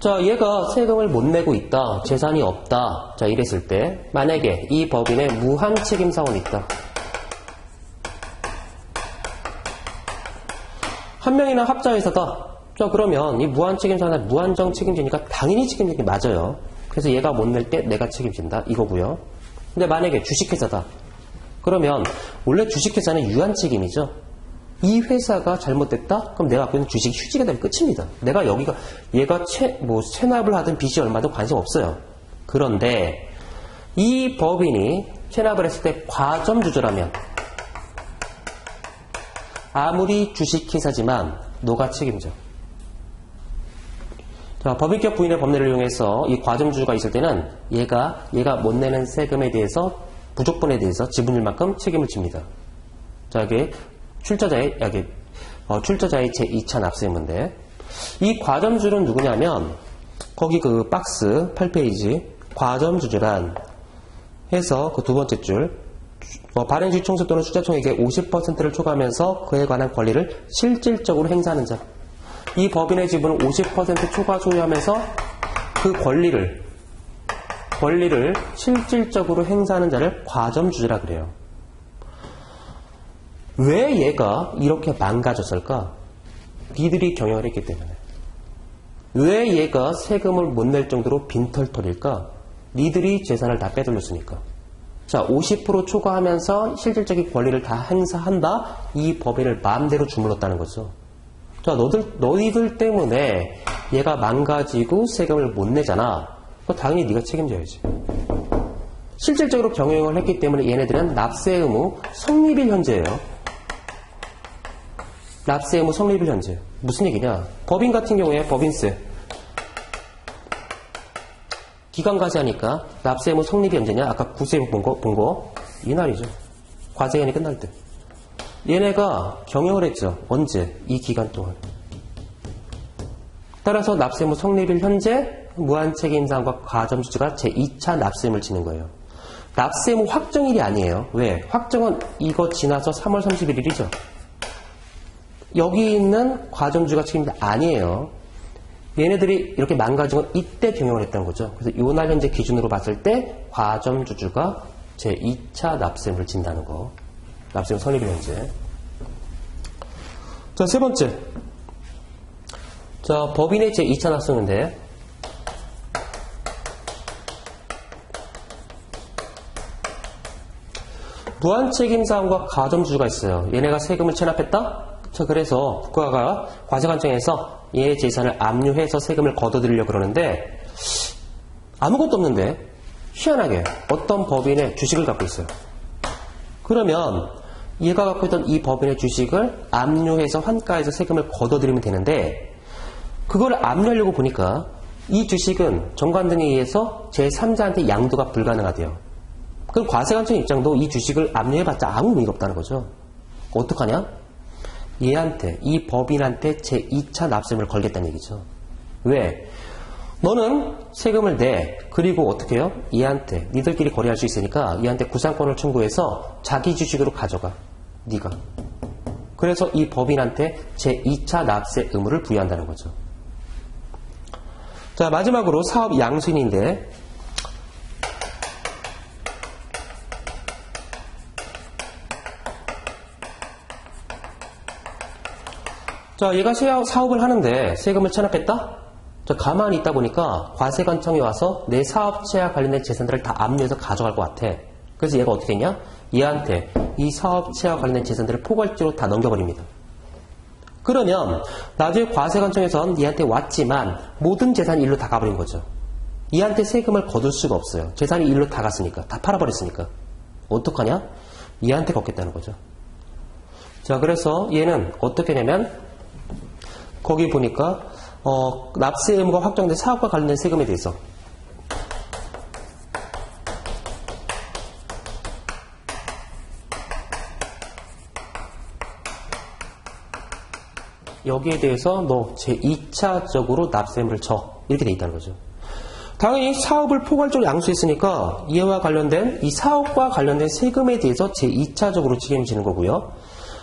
자, 얘가 세금을 못 내고 있다. 재산이 없다. 자, 이랬을 때 만약에 이 법인에 무한 책임 사원이 있다. 한 명이나 합자회사다. 자, 그러면 이 무한 책임 사원은 무한정 책임지니까 당연히 책임지는 게 맞아요. 그래서 얘가 못 낼 때 내가 책임진다. 이거고요. 근데 만약에 주식회사다. 그러면 원래 주식회사는 유한 책임이죠. 이 회사가 잘못됐다? 그럼 내가 갖고 있는 주식이 휴지가 되면 끝입니다. 내가 여기가, 얘가 체납을 하든 빚이 얼마든 관심 없어요. 그런데 이 법인이 체납을 했을 때 과점주주라면 아무리 주식회사지만 너가 책임져. 자, 법인격 부인의 법례를 이용해서 이 과점주주가 있을 때는 얘가 못 내는 세금에 대해서 부족분에 대해서 지분율만큼 책임을 집니다. 자, 이게 출저자의 제2차 납세 의무인데 이 과점주주는 누구냐면 거기 그 박스 8페이지 과점주주란 해서 그 두 번째 줄 발행주의 총수 또는 투자총액의 50%를 초과하면서 그에 관한 권리를 실질적으로 행사하는 자. 이 법인의 지분을 50% 초과 소유하면서 그 권리를 권리를 실질적으로 행사하는 자를 과점주주라 그래요. 왜 얘가 이렇게 망가졌을까? 니들이 경영을 했기 때문에. 왜 얘가 세금을 못 낼 정도로 빈털털일까? 니들이 재산을 다 빼돌렸으니까. 자, 50% 초과하면서 실질적인 권리를 다 행사한다? 이 법인을 마음대로 주물렀다는 거죠. 자, 너희들 때문에 얘가 망가지고 세금을 못 내잖아. 당연히 네가 책임져야지. 실질적으로 경영을 했기 때문에 얘네들은 납세 의무 성립일 현재예요. 납세 의무 성립일 현재. 무슨 얘기냐? 법인 같은 경우에 법인세 기간까지 하니까 납세 의무 성립이 언제냐? 아까 구세부 본 거 이날이죠. 과세기간이 끝날 때. 얘네가 경영을 했죠. 언제? 이 기간 동안. 따라서 납세 의무 성립일 현재 무한책임자와 과점주주가 제2차 납세 의무를 지는 거예요. 납세 의무 확정일이 아니에요. 왜? 확정은 이거 지나서 3월 31일이죠. 여기 있는 과점주주가 책임자 아니에요. 얘네들이 이렇게 망가진 건 이때 경영을 했다는 거죠. 그래서 요날 현재 기준으로 봤을 때 과점주주가 제2차 납세 의무를 진다는 거. 납세 의무 성립일 현재. 자, 세 번째. 자, 법인의 제2차 납세 의무인데 무한책임사원과 과점주주가 있어요. 얘네가 세금을 체납했다? 자, 그래서 국가가 과세관청에서 얘 재산을 압류해서 세금을 걷어들이려고 그러는데 아무것도 없는데 희한하게 어떤 법인의 주식을 갖고 있어요. 그러면 얘가 갖고 있던 이 법인의 주식을 압류해서 환가해서 세금을 걷어들이면 되는데 그걸 압류하려고 보니까 이 주식은 정관등에 의해서 제3자한테 양도가 불가능하대요. 그럼 과세관청 입장도 이 주식을 압류해봤자 아무 의미가 없다는 거죠. 어떡하냐? 얘한테, 이 법인한테 제2차 납세금을 걸겠다는 얘기죠. 왜? 너는 세금을 내. 그리고 어떻게 해요? 얘한테, 니들끼리 거래할 수 있으니까 얘한테 구상권을 청구해서 자기 주식으로 가져가. 네가. 그래서 이 법인한테 제2차 납세 의무를 부여한다는 거죠. 자, 마지막으로 사업 양수인인데 자, 얘가 사업을 하는데 세금을 체납했다? 자, 가만히 있다 보니까 과세관청이 와서 내 사업체와 관련된 재산들을 다 압류해서 가져갈 것 같아. 그래서 얘가 어떻게 했냐? 얘한테 이 사업체와 관련된 재산들을 포괄적으로 다 넘겨버립니다. 그러면 나중에 과세관청에선 얘한테 왔지만 모든 재산이 일로 다 가버린 거죠. 얘한테 세금을 거둘 수가 없어요. 재산이 일로 다 갔으니까. 다 팔아버렸으니까. 어떡하냐? 얘한테 걷겠다는 거죠. 자, 그래서 얘는 어떻게 하냐면 거기 보니까 납세 의무가 확정된 사업과 관련된 세금에 대해서 여기에 대해서 너 제2차적으로 납세 의무를 져. 이렇게 돼 있다는 거죠. 당연히 사업을 포괄적으로 양수했으니까 이와 관련된 이 사업과 관련된 세금에 대해서 제2차적으로 책임지는 거고요.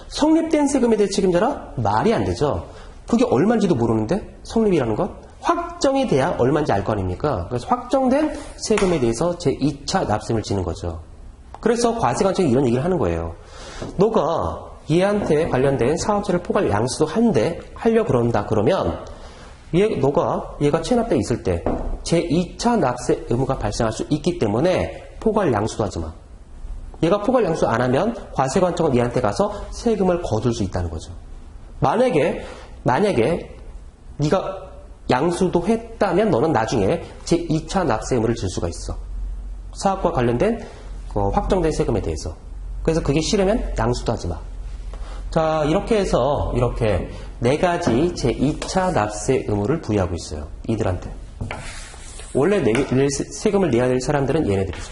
성립된 세금에 대해 책임져라? 말이 안 되죠. 그게 얼마인지도 모르는데 성립이라는 것? 확정이 돼야 얼마인지 알 거 아닙니까? 그래서 확정된 세금에 대해서 제2차 납세금을 지는 거죠. 그래서 과세관청이 이런 얘기를 하는 거예요. 너가 얘한테 관련된 사업체를 포괄 양수도 하려고 그런다 그러면 얘가 체납돼 있을 때 제2차 납세 의무가 발생할 수 있기 때문에 포괄 양수도 하지 마. 얘가 포괄 양수 안 하면 과세관청은 얘한테 가서 세금을 거둘 수 있다는 거죠. 만약에 네가 양수도 했다면 너는 나중에 제2차 납세 의무를 질 수가 있어. 사업과 관련된 확정된 세금에 대해서. 그래서 그게 싫으면 양수도 하지 마. 자, 이렇게 해서 이렇게 4가지 제2차 납세 의무를 부여하고 있어요. 이들한테. 원래 세금을 내야 될 사람들은 얘네들이죠.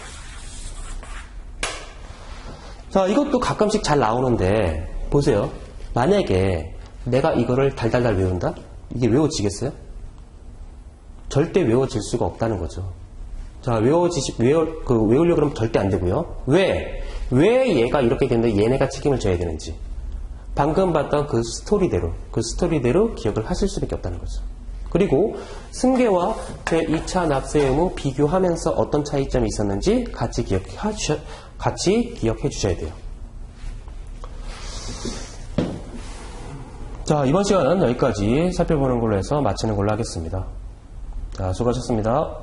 자, 이것도 가끔씩 잘 나오는데 보세요. 만약에 내가 이거를 달달달 외운다? 이게 외워지겠어요? 절대 외워질 수가 없다는 거죠. 자, 외우려고 그러면 절대 안 되고요. 왜 얘가 이렇게 됐는데 얘네가 책임을 져야 되는지. 방금 봤던 그 스토리대로 기억을 하실 수밖에 없다는 거죠. 그리고 승계와 제2차 납세 의무 비교하면서 어떤 차이점이 있었는지 같이 기억해 주셔야 돼요. 자, 이번 시간은 여기까지 살펴보는 걸로 해서 마치는 걸로 하겠습니다. 자, 수고하셨습니다.